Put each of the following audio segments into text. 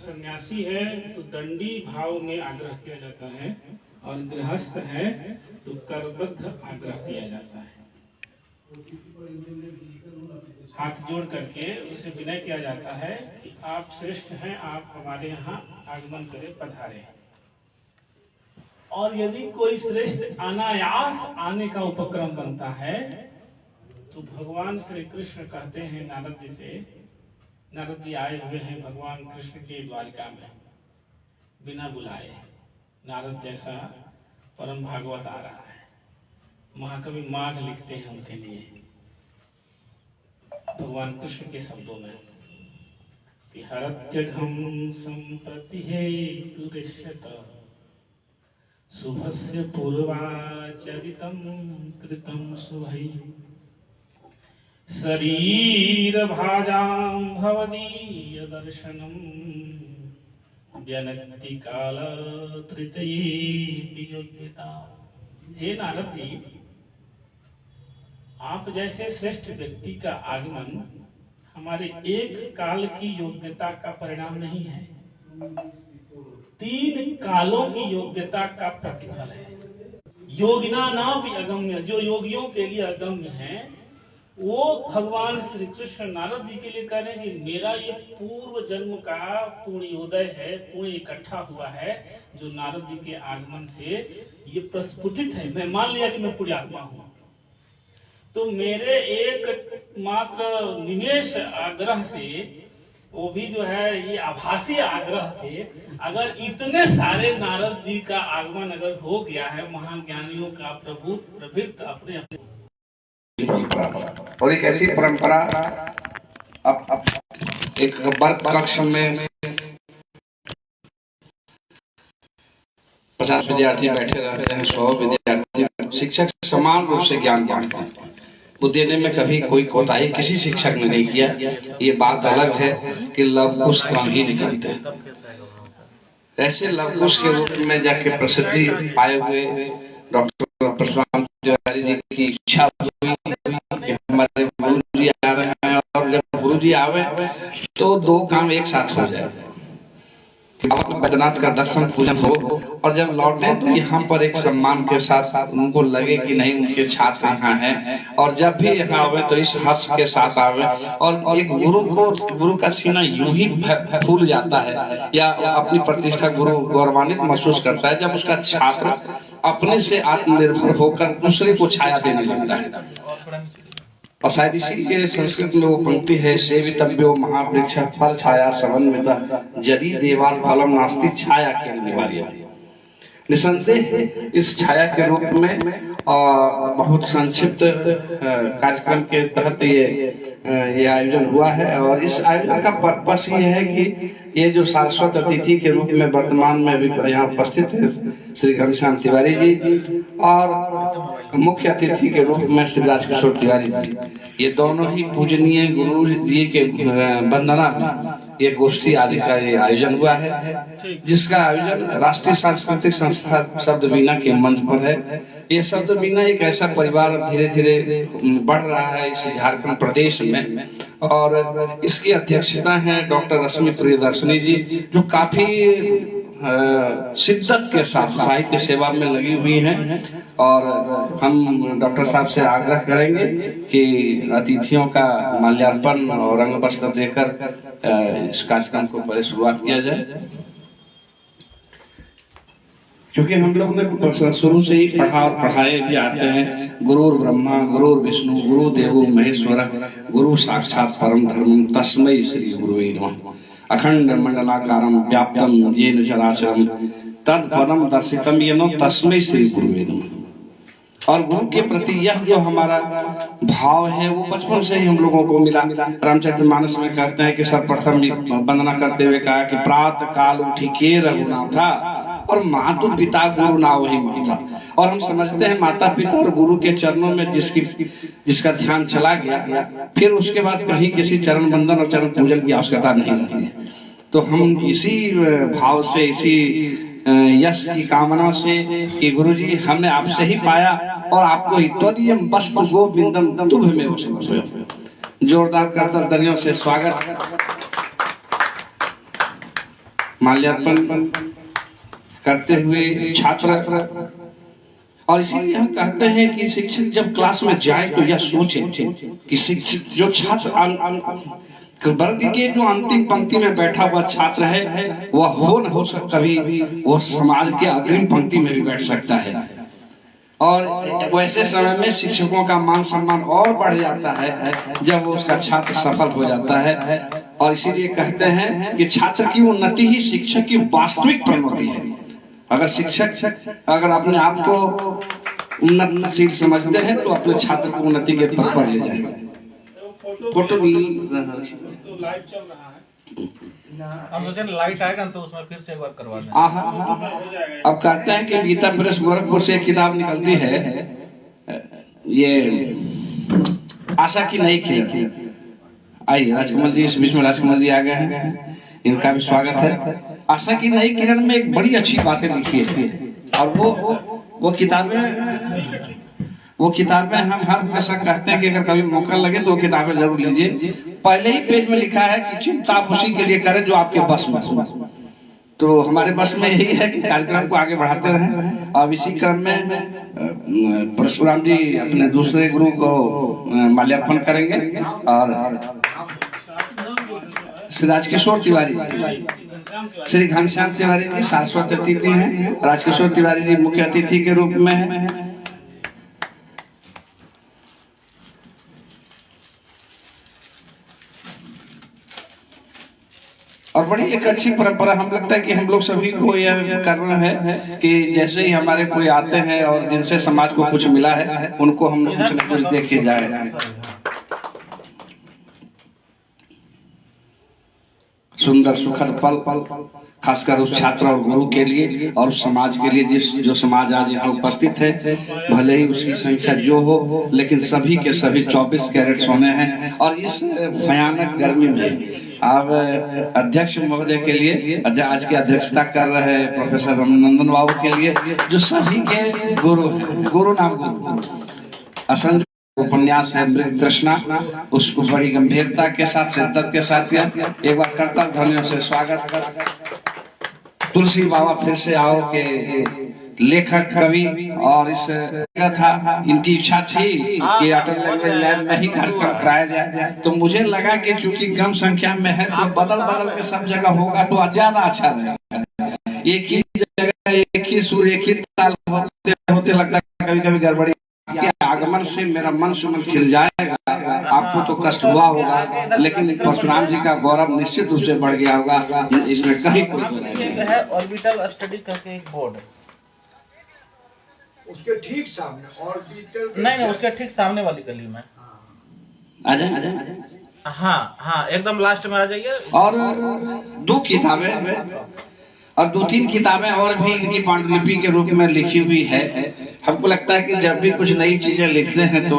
सन्यासी है तो दंडी भाव में आग्रह किया जाता है, और गृहस्थ है तो करबद्ध आग्रह किया जाता है। हाथ जोड़ करके उसे विनय किया जाता है कि आप श्रेष्ठ हैं, आप हमारे यहाँ आगमन करें, पधारे। और यदि कोई श्रेष्ठ अनायास आने का उपक्रम बनता है तो भगवान श्री कृष्ण कहते हैं नारद जी से, नारद जी आए हुए हैं भगवान कृष्ण के द्वारिका में बिना बुलाए। नारद जैसा परम भागवत आ रहा है, महाकवि माघ लिखते हैं उनके लिए भगवान कृष्ण के शब्दों में, हरत्यघम संप्रति हेतुरिष्यत शुभस्य पूर्वाचरितम कृतं शुभै शरीर भाजां भवदीय दर्शनम व्यनक्ति काल तृतीय योग्यता। हे नारद जी, आप जैसे श्रेष्ठ व्यक्ति का आगमन हमारे एक काल की योग्यता का परिणाम नहीं है, 3 कालों की योग्यता का प्रतिफल है। योगिना ना भी अगम्य, जो योगियों के लिए अगम्य है, वो भगवान श्री कृष्ण नारद जी के लिए कह रहे हैं कि मेरा ये पूर्व जन्म का पुण्योदय है, पुण्य इकट्ठा हुआ है, जो नारद जी के आगमन से ये प्रस्फुटित है। मैं मान लिया कि मैं पुण्यात्मा हूँ, तो मेरे एक मात्र निमेष आग्रह से, वो भी जो है ये आभासी आग्रह से, अगर इतने सारे नारद जी का आगमन अगर हो गया है, महान ज्ञानियों का प्रभुत्व अपने अपने परंपरा, और एक ऐसी परंपरा अब एक वर्ग कक्ष में 50 विद्यार्थी बैठे रहते हैं, 100 विद्यार्थी, शिक्षक समान रूप से ज्ञान बांटते हैं। वो देने में कभी कोई कोताही किसी शिक्षक ने नहीं किया। ये बात अलग है कि लवकुश कम ही निकलते हैं। ऐसे लवकुश के रूप में जाके प्रसिद्धि पाए हुए डॉक्टर परशुराम तिवारी जी की इच्छा हुई कि हमारे गुरु जी आ रहे हैं, और जब गुरु जी आवे तो 2 काम एक साथ हो जाए, बैद्यनाथ का दर्शन पूजन हो, और जब लौटे तो यहाँ पर एक सम्मान के साथ उनको लगे कि नहीं उनके छात्र यहाँ हैं, और जब भी यहाँ आवे तो इस हर्ष के साथ आवे। और एक गुरु का सीना यूं ही फूल जाता है, या अपनी प्रतिष्ठा गुरु गौरवान्वित महसूस करता है, जब उसका छात्र अपने से आत्मनिर्भर होकर दूसरे को छाया देने लगता है। और शायद इसी के संस्कृत में वो पंक्ति है, सेवितव्यो महावृक्ष फल छाया समन्वितः यदि देवाल फलम नास्ति छाया के अनिवार्य। निसंदेह इस छाया के रूप में बहुत संक्षिप्त कार्यक्रम के तहत ये आयोजन हुआ है, और इस आयोजन का पर्पस ये है कि ये जो शाश्वत अतिथि के रूप में वर्तमान में भी यहाँ उपस्थित है श्री घनश्याम तिवारी जी, और मुख्य अतिथि के रूप में श्री राजकिशोर तिवारी जी, ये दोनों ही पूजनीय गुरु जी के वंदना में ये गोष्ठी आज का ये आयोजन हुआ है, जिसका आयोजन राष्ट्रीय सांस्कृतिक संस्था शब्द बीना के मंच पर है। ये शब्द बीना एक ऐसा परिवार धीरे धीरे बढ़ रहा है इस झारखंड प्रदेश में, और इसकी अध्यक्षता है डॉक्टर रश्मि प्रियदर्शनी जी, जो काफी शिद्दत के साथ साहित्य सेवा में लगी हुई हैं। और हम डॉक्टर साहब से आग्रह करेंगे कि अतिथियों का माल्यार्पण और रंग वस्त्र देकर इस कार्यक्रम को पहले शुरुआत किया जाए, क्योंकि हम लोग ने शुरू से ही पढ़ा और पढ़ाए भी आते हैं, गुरुर् ब्रह्मा गुरुर् विष्णु गुरु देवो महेश्वर गुरु साक्षात परम धर्म तस्मै श्री गुरुवे नमः। अखंड मंडलाकारम व्याप्तम येन चराचरम तद पदम दर्शितम येनो तस्मै श्री गुरुवे नमः। और गुरु के प्रति यह जो हमारा भाव है वो बचपन से ही हम लोगों को मिला। रामचरितमानस में कहते हैं कि सर्वप्रथम वंदना करते हुए कहा कि प्रातः काल उठी के रघुनाथा, और मातु पिता गुरु ना वही माता। और हम समझते हैं माता पिता और गुरु के चरणों में जिसका ध्यान चला गया, फिर उसके बाद कहीं किसी चरण बंदन और चरण पूजन की आवश्यकता नहीं रहती है। तो हम इसी भाव से, इसी यश की कामना से कि गुरु जी हमने आपसे ही पाया और आपको ही त्वदीयम वस्तु गोविंदम तुभमेव समर्पयामि। जोरदार करताल तालियों से स्वागत। माल्यार्पण करते हुए छात्र, और इसीलिए हम कहते हैं कि शिक्षक जब क्लास में जाए तो यह सोचे कि शिक्षक जो छात्र वर्ग के जो अंतिम पंक्ति में बैठा हुआ छात्र है वह हो न हो कभी वो समाज के अग्रिम पंक्ति में भी बैठ सकता है, और वैसे समय में शिक्षकों का मान सम्मान और बढ़ जाता है जब वो उसका छात्र सफल हो जाता है। और इसीलिए कहते हैं कि छात्र की उन्नति ही शिक्षक की वास्तविक प्रगति है। अगर शिक्षक अगर अपने आप को उन्नतशील समझते हैं तो अपने छात्र को उन्नति के पथ पर ले जाएंगे। फोटो भी तो लाइव चल रहा है, हम सोचे लाइट आएगा तो उसमें फिर से एक बार करवा दें। अब कहते हैं कि गीता प्रेस गोरखपुर से एक किताब निकलती है, ये आशा की नई किरण। आइए राजकमल जी, इस बीच में राजकमल जी आ गए हैं, इनका भी स्वागत है। आशा की नई किरण में एक बड़ी अच्छी बातें लिखी है, और वो किताबें हम हर हमेशा कहते हैं कि अगर कभी मौका लगे तो वो किताबें जरूर लीजिए। पहले ही पेज में लिखा है कि चिंता आप उसी के लिए करें जो आपके बस में हो। तो हमारे बस में यही है कि कार्यक्रम को आगे बढ़ाते रहें। अब इसी क्रम में परशुराम जी अपने दूसरे गुरु को माल्यार्पण करेंगे, और श्री राजकिशोर तिवारी, श्री घनश्याम तिवारी जी शाश्वत अतिथि हैं, राजकिशोर तिवारी जी मुख्य अतिथि के रूप में हैं। और बड़ी एक अच्छी परंपरा हम लगता है कि हम लोग सभी को यह करना है कि जैसे ही हमारे कोई आते हैं और जिनसे समाज को कुछ मिला है उनको हम कुछ न कुछ दे के जाए। सुंदर सुखद पल खासकर उस छात्र और गुरु के लिए और समाज के लिए, जो समाज आज यहाँ उपस्थित है, भले ही उसकी संख्या जो हो, लेकिन सभी के सभी 24 कैरेट सोने हैं। और इस भयानक गर्मी में अब अध्यक्ष महोदय के लिए, आज की अध्यक्षता कर रहे प्रोफेसर रमनंदन बाबू के लिए, जो सभी के गुरु हैं, गुरु नाम गुरु असंख्य उपन्यास है मृग तृष्णा, उसको बड़ी गंभीरता के साथ, शिद्दत के साथ किया। एक बार कर्तव्य ध्वनियों से स्वागत। तुलसी बाबा फिर से आओ के लेखक कवि, और इस था इनकी इच्छा थी कि अटल लैंग्वेज लैब में ही कार्यक्रम कराया जाए, तो मुझे लगा कि चूंकि कम संख्या में है तो बदल बदल के सब जगह होगा तो ज्यादा अच्छा रहेगा। एक ही जगह एक ही सुर एक ही ताल होते होते लगता है कभी कभी गड़बड़ी। के आगमन से मेरा मन सुमन खिल जाएगा, आपको तो कष्ट हुआ होगा, लेकिन परशुराम जी का गौरव निश्चित रूप से बढ़ गया होगा, इसमें कहीं कोई है। ऑर्बिटल स्टडी करके एक बोर्ड, उसके ठीक सामने ऑर्बिटल नहीं, उसके ठीक सामने वाली गली में आ जाए। हाँ, एकदम लास्ट में आ जाइए। और 2 किताबें और 2-3 किताबें और भी इनकी पांडुलिपि के रूप में लिखी हुई है। हमको लगता है कि जब भी कुछ नई चीजें लिखते हैं तो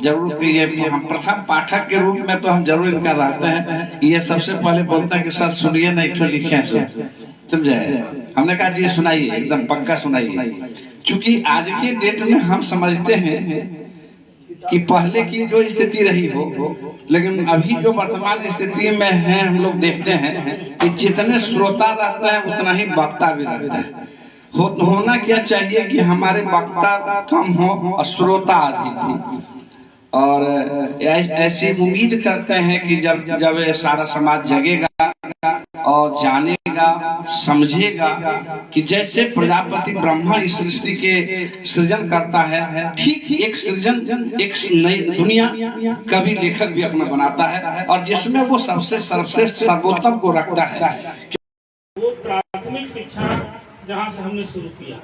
जरूर कि ये हम प्रथम पाठक के रूप में तो हम जरूर इनका रहते हैं। ये सबसे पहले बोलता है कि सर सुनिए, नहीं तो लिखे सर, समझे। हमने कहा जी सुनाइए, एकदम पक्का सुनाइए, क्योंकि आज के डेट में हम समझते हैं कि पहले की जो स्थिति रही हो, लेकिन अभी जो वर्तमान स्थिति में है हम लोग देखते हैं कि जितने श्रोता रहते हैं उतना ही वक्ता भी रहता है। होना क्या चाहिए कि हमारे वक्ता कम हो और श्रोता अधिक हो। और ऐसी उम्मीद करते हैं कि जब सारा समाज जगेगा और जानेगा, समझेगा कि जैसे प्रजापति ब्रह्मा इस सृष्टि के सृजन करता है, ठीक एक सृजन, एक नई दुनिया कवि लेखक भी अपना बनाता है, और जिसमें वो सबसे सर्वश्रेष्ठ सर्वोत्तम को रखता है। वो प्राथमिक शिक्षा जहाँ से हमने शुरू किया,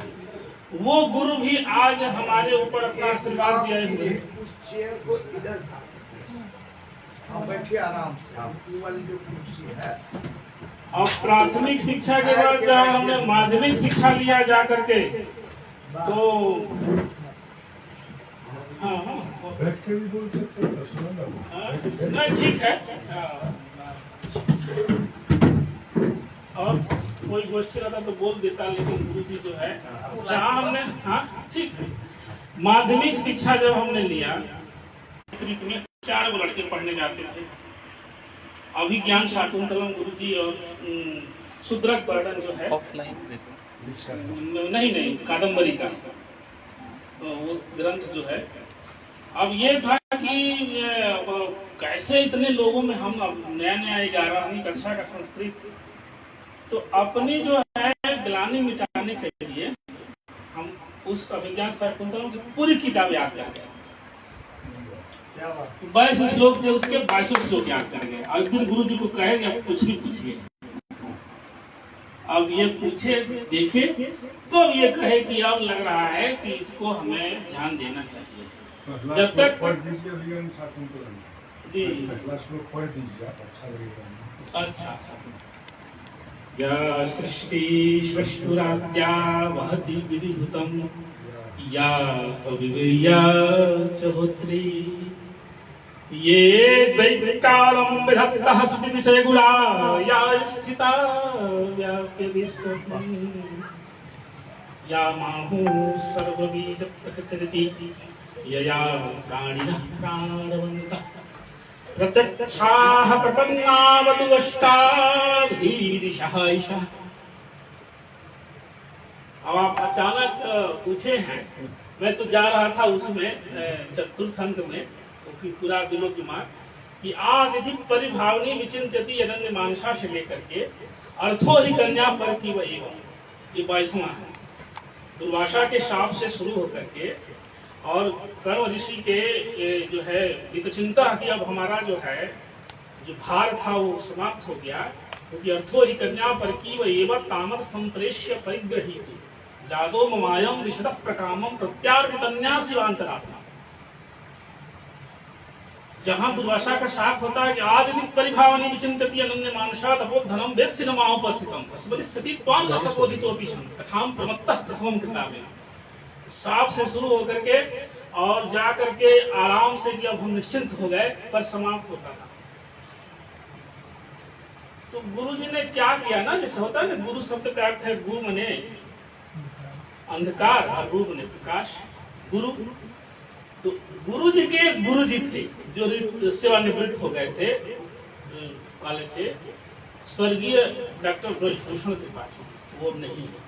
वो गुरु भी आज हमारे ऊपर अपना आशीर्वाद दिए हुए। उस चेयर को इधर आप बैठिए आराम से, वो वाली जो कुर्सी है। और प्राथमिक शिक्षा के बाद जब हमने माध्यमिक शिक्षा लिया जा करके, तो नहीं ठीक है। और कोई गोष्ठी रहता तो बोल देता, लेकिन गुरु जी जो है जहाँ हमने, हाँ ठीक है, माध्यमिक शिक्षा जब हमने लिया, में 4 लड़के पढ़ने जाते थे। अभिज्ञान शाकुंतलम गुरु जी और शुद्रक वर्णन जो है ऑफलाइन नहीं कादम्बरी का वो ग्रंथ जो है। अब ये था कि कैसे इतने लोगों में हम अब नया 11वीं कक्षा का संस्कृत, तो अपनी जो है ग्लानि मिटाने के लिए हम उस अभिज्ञान शाकुंतलम की पूरी किताब याद करते हैं। 22 श्लोक थे, उसके 22 श्लोक याद करेंगे। और फिर गुरु जी को कहेंगे आप कुछ भी पूछिए। अब ये पूछे देखे तो ये कहे कि अब लग रहा है कि इसको हमें ध्यान देना चाहिए। जब तक जी अच्छा या सृष्टि सृष्टुराद्या वहति विधिभूतम या पविवीर्या च होत्री ये दैत्यारं विधत्तः सुति विषय गुणा या स्थिता व्याप्य विश्वम् या माहु सर्वबीज प्रकृतिरिति यया प्राणिनः प्राणवन्तः प्रत्यक्षाः प्रपन्नावतु अष्टाधीरिषः ईशः। अब आप अचानक पूछे हैं, मैं तो जा रहा था उसमें चतुर्थ अंक में पूरा दिलो की मार कि आदि परिभावनी विचिंत्यति अनन्य मानसा से लेकर के अर्थो ही कन्या पर की वह एवं, ये 22वां है। दुर्वासा के शाप से शुरू होकर के और कर्म ऋषि के जो है विचिंता कि अब हमारा जो है जो भार था वो समाप्त हो गया, क्योंकि अर्थो ही कन्या पर की वह एवं तामत संप्रेष्य परिग्रहीत जादो ममायम विशद प्रकामम प्रत्यार्पितन्या शिवांतरात्मा। जहां दुर्वासा का शाप होता है कि आदि परिभावनी विचिंतति अनन्य मानसा तपोधनम वेद सिनेमापस्थितम स्मृति त्वां न सपोदितोपि सन् कथाम प्रमत्तः प्रथमं कृतावेन। शाप से शुरू होकर के और जा करके आराम से जब हम निश्चिंत हो गए पर समाप्त होता था। तो गुरु जी ने क्या किया ना, जैसे होता है ना, गुरु शब्द का अर्थ है गुरु मने अंधकार और रूप ने प्रकाश। गुरु तो गुरु जी के गुरु जी थे जो सेवानिवृत्त हो गए थे कॉलेज से, स्वर्गीय डॉक्टर ब्रजभूषण त्रिपाठी, वो नहीं है।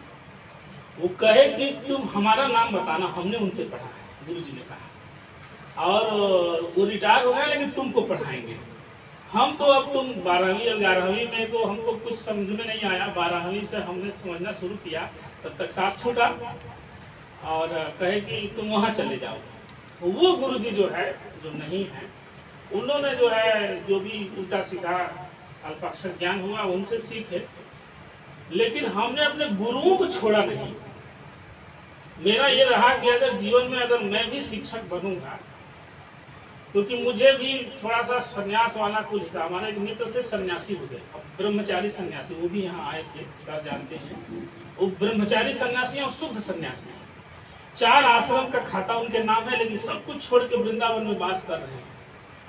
वो कहे कि तुम हमारा नाम बताना, हमने उनसे पढ़ा है, गुरु जी ने कहा। और वो रिटायर हो गए लेकिन तुमको पढ़ाएंगे हम। तो अब तुम 12वीं और 11वीं में तो हमको कुछ समझ में नहीं आया, 12वीं से हमने समझना शुरू किया, तब तक साथ छूटा और कहे कि तुम वहां चले जाओ। वो गुरु जी जो है, जो नहीं है, उन्होंने जो है जो भी उल्टा सीधा अल्पाक्षर ज्ञान हुआ उनसे सीखे, लेकिन हमने अपने गुरुओं को छोड़ा नहीं। मेरा ये रहा कि अगर जीवन में अगर मैं भी शिक्षक बनूंगा, क्योंकि मुझे भी थोड़ा सा संन्यास वाला कुछ था। हमारे मित्र थे सन्यासी हो गए, ब्रह्मचारी सन्यासी, वो भी यहाँ आए थे, सर जानते हैं। वो ब्रह्मचारी सन्यासी और शुद्ध सन्यासी हैं। 4 आश्रम का खाता उनके नाम है, लेकिन सब कुछ छोड़ के वृंदावन में वास कर रहे हैं।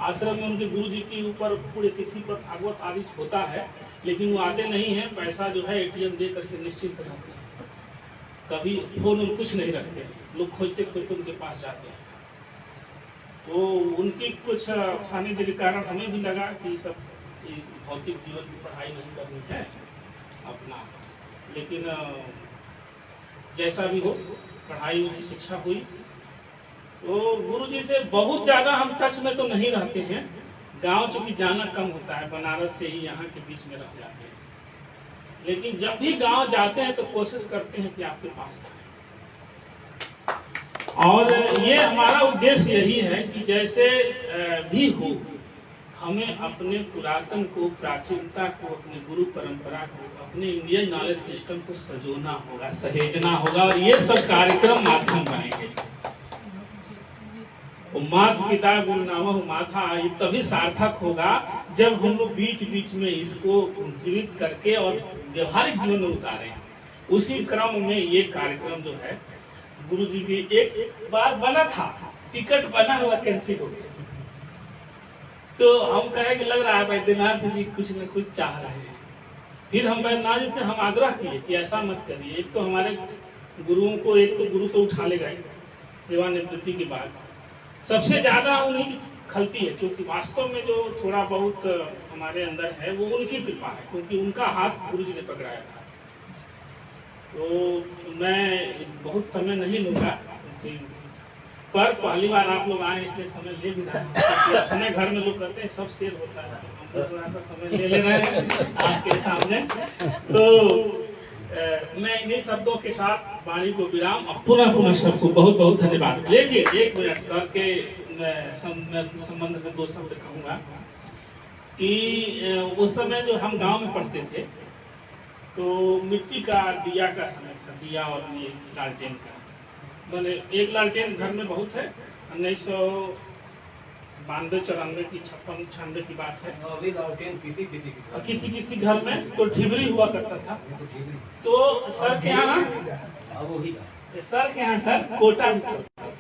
आश्रम में उनके गुरु जी के ऊपर पूरे तिथि पर भागवत आदि होता है, लेकिन वो आते नहीं है। पैसा जो है ATM दे करके निश्चिंत रहते हैं, कभी फोन कुछ नहीं रखते। लोग खोजते खोजते उनके पास जाते हैं। तो उनकी कुछ सानिध्य के कारण हमें भी लगा कि सब भौतिक जीवन की पढ़ाई नहीं करनी है अपना, लेकिन जैसा भी हो पढ़ाई उनकी शिक्षा हुई। तो गुरु जी से बहुत ज्यादा हम टच में तो नहीं रहते हैं, गांव चूंकि जाना कम होता है, बनारस से ही यहाँ के बीच में रह जाते हैं, लेकिन जब भी गांव जाते हैं तो कोशिश करते हैं कि आपके पास जाए। और ये हमारा उद्देश्य यही है कि जैसे भी हो, हमें अपने पुरातन को, प्राचीनता को, अपने गुरु परंपरा को, अपने इंडियन नॉलेज सिस्टम को सजोना होगा, सहेजना होगा। और ये सब कार्यक्रम माध्यम बनेंगे। मात पिता गुरु नाम माथा, ये तभी सार्थक होगा जब हम लोग बीच बीच में इसको जीवित करके और व्यवहारिक जीवन में उतारें। उसी क्रम में ये कार्यक्रम जो है गुरु जी की एक बार बना था, टिकट बना हुआ कैंसिल हो गया। तो हम कहे कि लग रहा है बैद्यनाथ जी कुछ न कुछ चाह रहे हैं। फिर हम बैद्यनाथ जी से हम आग्रह किए कि ऐसा मत करिए। एक तो हमारे गुरुओं को, एक तो गुरु तो उठा ले गए सेवानिवृत्ति के बाद, सबसे ज्यादा उन्हीं खलती है, क्योंकि वास्तव में जो थोड़ा बहुत हमारे अंदर है वो उनकी कृपा है, क्योंकि उनका हाथ गुरु जी ने पकड़ाया था। तो मैं बहुत समय नहीं लूंगा, पर पहली बार आप लोग आए इसलिए समय ले भी रहा हूं। अपने घर में लोग कहते हैं सब शेर होता है, तो हम थोड़ा सा समय ले रहे हैं आपके सामने। तो मैं इन्हीं शब्दों के साथ वाणी को विराम, अब पुनः सबको बहुत बहुत धन्यवाद। लेकिन एक मिनट करके मैं संबंध में 2 शब्द कहूँगा कि उस समय जो हम गांव में पढ़ते थे तो मिट्टी का दिया का समय था, दिया और ये लालटेन का, मैंने एक लालटेन घर में बहुत है। 1992-94 की 56-96 की बात है। अभी लालटेन किसी घर में तो ढिबरी हुआ करता था। तो सर के यहाँ सर कोटा भी चलता था,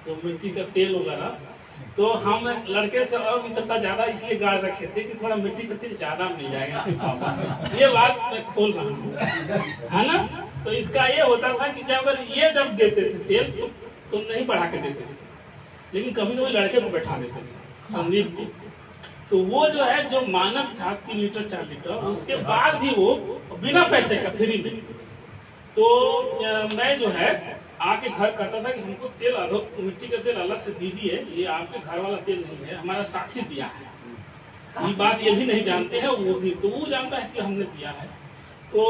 तो मिट्टी का तेल वगैरह। तो हम लड़के से और मित्रता ज्यादा इसलिए गाड़ रखे थे कि थोड़ा मिट्टी का तेल ज्यादा मिल जाएगा। ये बात मैं खोल रहा हूँ, है ना। तो इसका ये होता था कि जब देते थे तेल तो नहीं बढ़ा के देते थे, लेकिन कभी कभी लड़के को बैठा देते थे, संदीप को। तो वो जो है जो मानक था 3 लीटर 4 लीटर, उसके बाद भी वो बिना पैसे का फ्री में। तो मैं जो है आके घर कहता था कि हमको तेल अलग, मिट्टी का तेल अलग से दीजिए, ये आपके घर वाला तेल नहीं है, हमारा साक्षी दिया है। ये बात ये भी नहीं जानते हैं, वो भी तो वो जानता है कि हमने दिया है। तो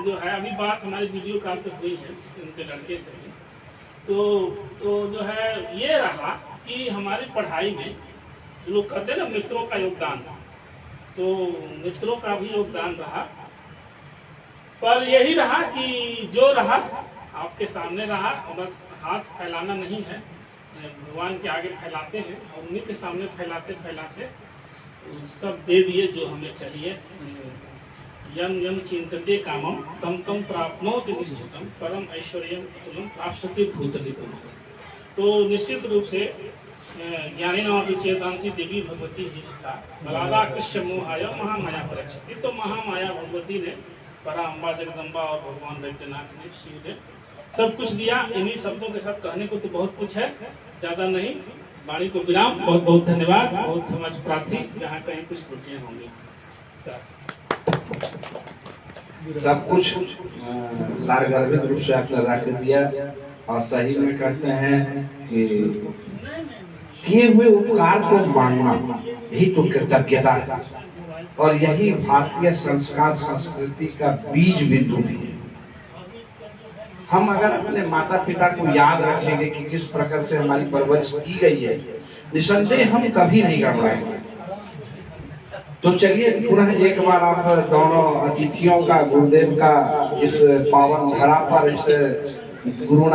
जो है अभी बात हमारी वीडियो कॉल पे हुई है उनके लड़के से भी। तो जो है ये रहा कि हमारी पढ़ाई में लोग कहते हैं ना मित्रों का योगदान, तो मित्रों का भी योगदान रहा। पर यही रहा कि जो रहा आपके सामने रहा, और बस हाथ फैलाना नहीं है, भगवान के आगे फैलाते हैं और उन्हीं के सामने फैलाते फैलाते सब दे दिए जो हमें चाहिए। यम यम चिंतते कामम तम तम प्राप्नोति निश्चितम परम ऐश्वर्यम अतुलम प्राप्स्यति भूतलितम। तो निश्चित रूप से ज्ञानी नाम चेतांसी देवी भगवती ही सा बलादा कृष्ण मोहाय महामाया परीक्षित। तो महामाया भगवती ने, परा अम्बा जगदम्बा और भगवान वैद्यनाथ ने, शिव ने सब कुछ दिया। इन्हीं शब्दों के साथ कहने को तो बहुत कुछ है, ज्यादा नहीं, वाणी को विराम। बहुत बहुत धन्यवाद। बहुत समझ प्रार्थी, जहाँ कहीं कुछ त्रुटियां होंगी। सब कुछ सार्वजनिक रूप से आपने रख दिया, और सही में कहते हैं कि किए हुए उपकार को मानना यही तो कृतज्ञता है, और यही भारतीय संस्कार संस्कृति का बीज बिंदु भी है। हम अगर अपने माता पिता को याद रखेंगे कि किस प्रकार से हमारी परवरिश की गई है, निसंदेह हम कभी नहीं गड़बड़ाएंगे। तो चलिए पुनः एक बार आप दोनों अतिथियों का, गुरुदेव का, इस पावन धरा पर, इस गुरु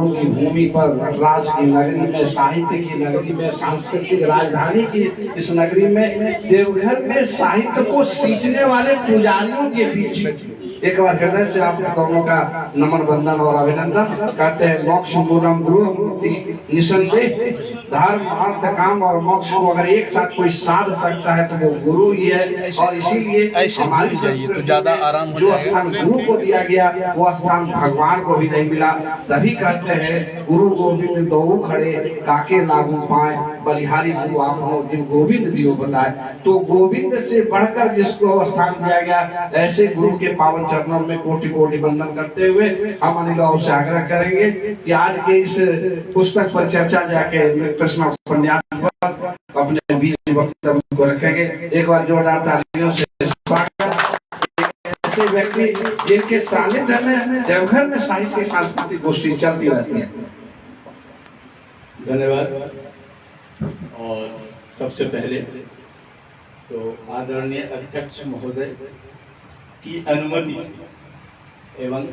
की भूमि पर, नटराज की नगरी में, साहित्य की नगरी में, सांस्कृतिक राजधानी की इस नगरी में, देवघर में साहित्य को सींचने वाले पुजारियों के बीच एक बार हृदय से आप दोनों का नमन वंदन और अभिनंदन कहते हैं। मोक्ष मूलम गुरु निसंदेह, धर्म अर्थ काम और मोक्ष को अगर एक साथ कोई साध सकता है तो वो गुरु ही है। और इसीलिए हमारी संस्कृति जो स्थान गुरु को दिया गया वो स्थान भगवान को भी नहीं मिला। तभी कहते हैं गुरु गोविंद दो खड़े काके लागू पाए, बलिहारी गुरु आप हो जिन गोविंद दियो बताए। तो गोविंद से बढ़कर जिसको स्थान दिया गया, ऐसे गुरु के पावन चरणों में कोटि कोटि वंदन करते हुए हम अनिल से आग्रह करेंगे कि आज के इस पुस्तक पर चर्चा जाके कृष्ण उपन्यास पर अपने बीच वक्तव्य को रखेंगे। एक बार जोरदार तालियों से स्वागत। ऐसे व्यक्ति जिनके सानिध्य में देवघर में साहित्य सांस्कृतिक गोष्ठी चलती रहती है। धन्यवाद। और सबसे पहले तो आदरणीय अध्यक्ष महोदय की अनुमति से एवं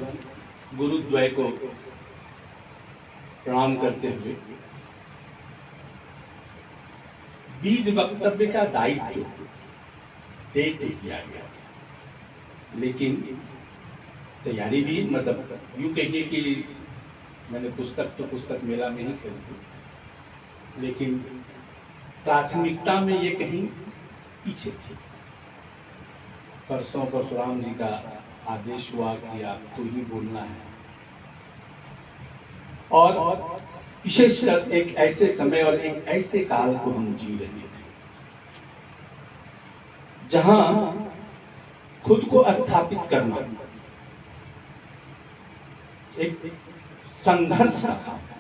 गुरुद्वय को प्रणाम करते हुए बीज वक्तव्य का दायित्व तय किया गया, लेकिन तैयारी भी मतलब यूं कहिए कि मैंने पुस्तक मेला में ही खरीदी, लेकिन प्राथमिकता में ये कहीं पीछे थी। परशुराम जी का आदेश हुआ कि आपको ही बोलना है, और विशेषकर एक ऐसे समय और एक ऐसे काल को हम जी रहे हैं जहां खुद को स्थापित करना एक संघर्ष का काम है।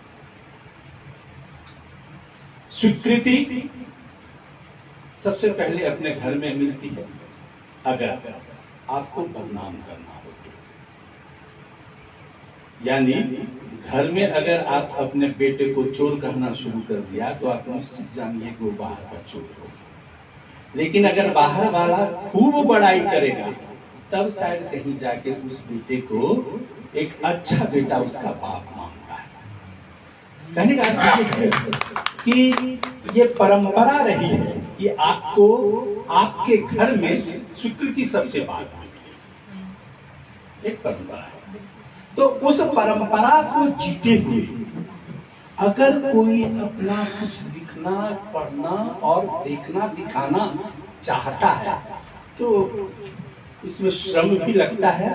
स्वीकृति सबसे पहले अपने घर में मिलती है अगर आपको बदनाम करना हो तो। यानी घर में अगर आप अपने बेटे को चोर कहना शुरू कर दिया तो आप निश्चित जानिए कि वो बाहर का चोर होगा। लेकिन अगर बाहर वाला खूब बड़ाई करेगा तब शायद कहीं जाके उस बेटे को एक अच्छा बेटा उसका बाप मानता है। कहने का अर्थ ये है कि ये परंपरा रही है कि आपको आपके घर में स्वीकृति सबसे बाद में एक परंपरा है। तो उस परंपरा को जीते हुए अगर कोई अपना कुछ लिखना पढ़ना और देखना दिखाना चाहता है तो इसमें श्रम भी लगता है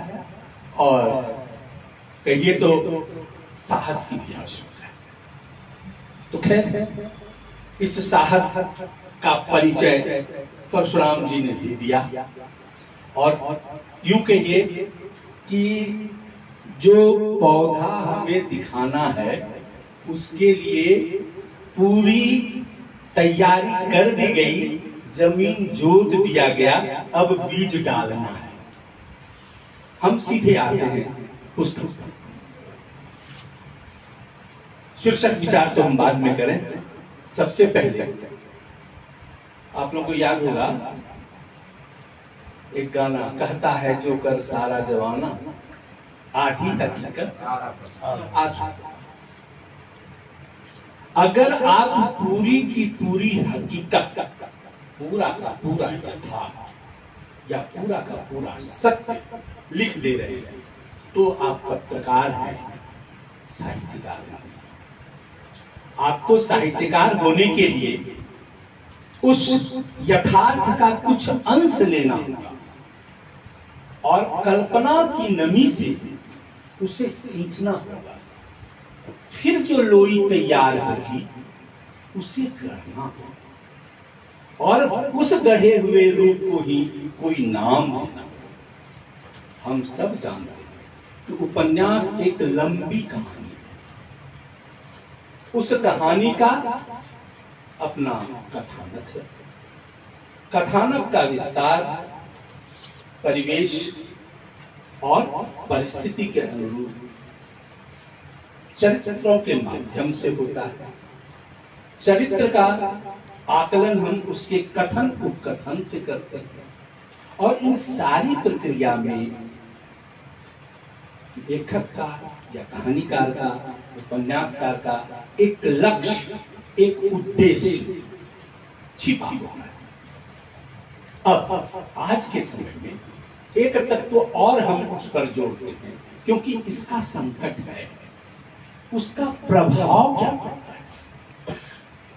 और कहिए तो साहस की भी आवश्यकता है। तो खैर इस साहस का परिचय परशुराम जी ने दे दिया और यूं कहिए कि जो पौधा हमें दिखाना है उसके लिए पूरी तैयारी कर दी गई, जमीन जोत दिया गया, अब बीज डालना है। हम सीधे आते हैं पुस्तक पर। शीर्षक विचार तो हम बाद में करें। सबसे पहले आप लोगों को याद होगा एक गाना कहता है जो कर सारा जवाना आधी हकीकत आधा। अगर आप पूरी की पूरी हकीकत, पूरा का पूरा यथार्थ या पूरा का पूरा सत्य लिख दे रहे हैं तो आप पत्रकार हैं, साहित्यकार हैं। आपको साहित्यकार होने के लिए उस यथार्थ का कुछ अंश लेना होगा और कल्पना की नमी से उसे सींचना होगा। फिर जो लोई तैयार होगी उसे गढ़ना होगा और उस गढ़े हुए रूप को ही कोई नाम देना। हम सब जानते हैं कि उपन्यास एक लंबी कहानी है। उस कहानी का अपना कथानक है। कथानक का विस्तार परिवेश और परिस्थिति के अनुरूप चरित्रों के माध्यम से होता है। चरित्र का आकलन हम उसके कथन उपकथन से करते हैं और इन सारी प्रक्रिया में लेखक का या कहानीकार का, उपन्यासकार का एक लक्ष्य, एक उद्देश्य छिपा हुआ है। अब आज के समय में एक तत्व और हम उस पर जोड़ते हैं क्योंकि इसका संकट है, उसका प्रभाव क्या पड़ता है,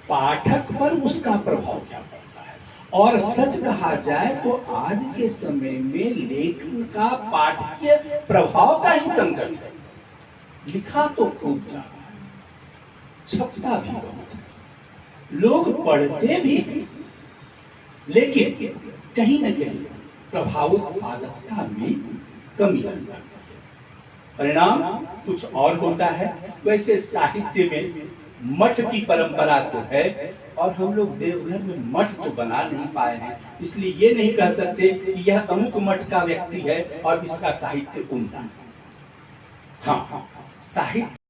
पाठक पर उसका प्रभाव क्या पड़ता है। और सच कहा जाए तो आज के समय में लेखन का पाठकीय प्रभाव का ही संकट है। लिखा तो खूब जा रहा है, छपता भी बहुत है, लोग पढ़ते भी हैं, लेकिन कहीं न कहीं प्रभाव उत्पादकता में कमी आता है। परिणाम कुछ और होता है। वैसे साहित्य में मठ की परंपरा तो है और हम लोग देवघर में मठ तो बना नहीं पाए हैं, इसलिए ये नहीं कह सकते कि यह अमुक मठ का व्यक्ति है और इसका साहित्य उम्दा है। हाँ, साहित्य